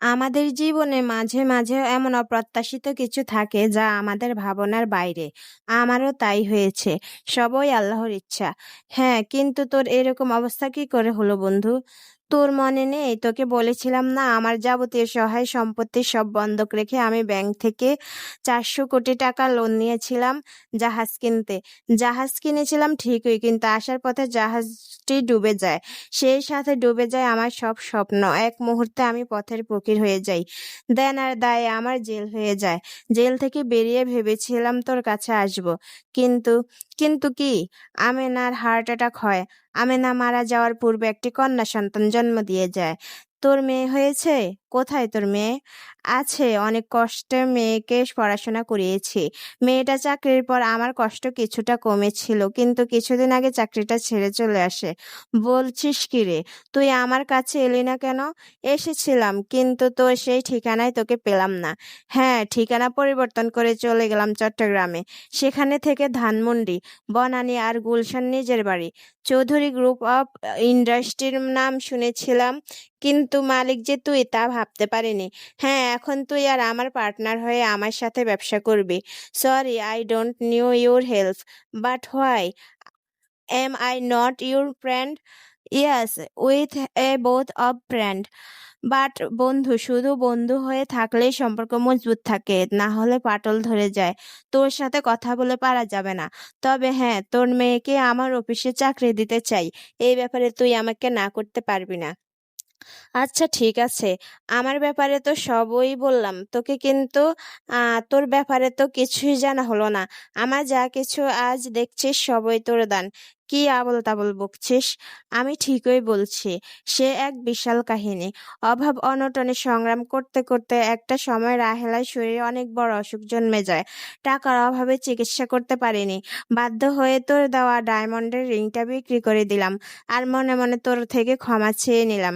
আমাদের জীবনে মাঝে, মাঝে এমন অপ্রত্যাশিত কিছু থাকে যা আমাদের ভাবনার বাইরে। আমারও তাই হয়েছে। সবই আল্লাহর ইচ্ছা। হ্যাঁ, কিন্তু তোর এরকম অবস্থা কি করে হলো বন্ধু? তোর মনে নেই তোকে বলেছিলাম না আমার যাবতীয় সহায় সম্পত্তি সব বন্ধক রেখে আমি ব্যাংক থেকে ৪০০ কোটি টাকা লোন নিয়েছিলাম জাহাজ কিনতে। জাহাজ কিনেছিলাম ঠিকই কিন্তু আসার পথে জাহাজটি ডুবে যায়। সেই সাথে ডুবে যায় আমার সব স্বপ্ন। এক মুহূর্তে আমি পথের ফকির হয়ে যাই। দেন আর দায়ে আমার জেল হয়ে যায়। জেল থেকে বেরিয়ে ভেবেছিলাম তোর কাছে আসব। কিন্তু কিন্তু কি? আমেনার হার্ট অ্যাটাক হয়। আমেনা মারা যাওয়ার পূর্বে একটি কন্যা সন্তান জন্ম দিয়ে যায়। তোর মেয়ে হয়েছে? কোথায় তোর মেয়ে? আছে, অনেক কষ্টে মেয়েকে পড়াশোনা করিয়েছি। মেয়েটা চাকরির পর আমার কষ্ট কিছুটা কমেছিল কিন্তু কিছুদিন আগে চাকরিটা ছেড়ে চলে আসে। বলছিস কি রে? তুই আমার কাছে এলি না কেন? এসেছিলাম কিন্তু তো সেই ঠিকানায় তোকে পেলাম না। হ্যাঁ, ঠিকানা পরিবর্তন করে চলে গেলাম চট্টগ্রামে। সেখানে থেকে ধানমন্ডি, বনানী আর গুলশান নিজের বাড়ি। চৌধুরী গ্রুপ অফ ইন্ডাস্ট্রির নাম শুনেছিলাম কিন্তু মালিক যে তুই তা ভাবতে পারিনি। হ্যাঁ, এখন তুই আর আমার পার্টনার হয়ে আমার সাথে ব্যবসা করবি। Sorry, I don't new your help. But why? Am I not your friend? Yes, with a both of friend. But বন্ধু শুধু বন্ধু হয়ে থাকলেই সম্পর্ক মজবুত থাকে, না হলে ফাটল ধরে যায়। তোর সাথে কথা বলে পারা যাবে না। তবে হ্যাঁ, তোর মেয়েকে আমার অফিসে চাকরি দিতে চাই। এই ব্যাপারে তুই আমাকে না করতে পারবি না। আচ্ছা ঠিক আছে। আমার ব্যাপারে তো সবই বললাম তোকে কিন্তু তোর ব্যাপারে তো কিছুই জানা হলো না। আমার যা কিছু আজ দেখছিস সবই তোর দান। কি আবোল তাবোল বকছিস? আমি ঠিকই বলছি। সে এক বিশাল কাহিনী। অভাব অনটনে সংগ্রাম করতে করতে একটা সময় রাহেলার শরীরে অনেক বড় অসুখ জন্মে যায়। টাকার অভাবে চিকিৎসা করতে পারিনি। বাধ্য হয়ে তোর দেওয়া ডায়মন্ডের রিংটা বিক্রি করে দিলাম। আর মনে মনে তোর থেকে ক্ষমা চেয়ে নিলাম।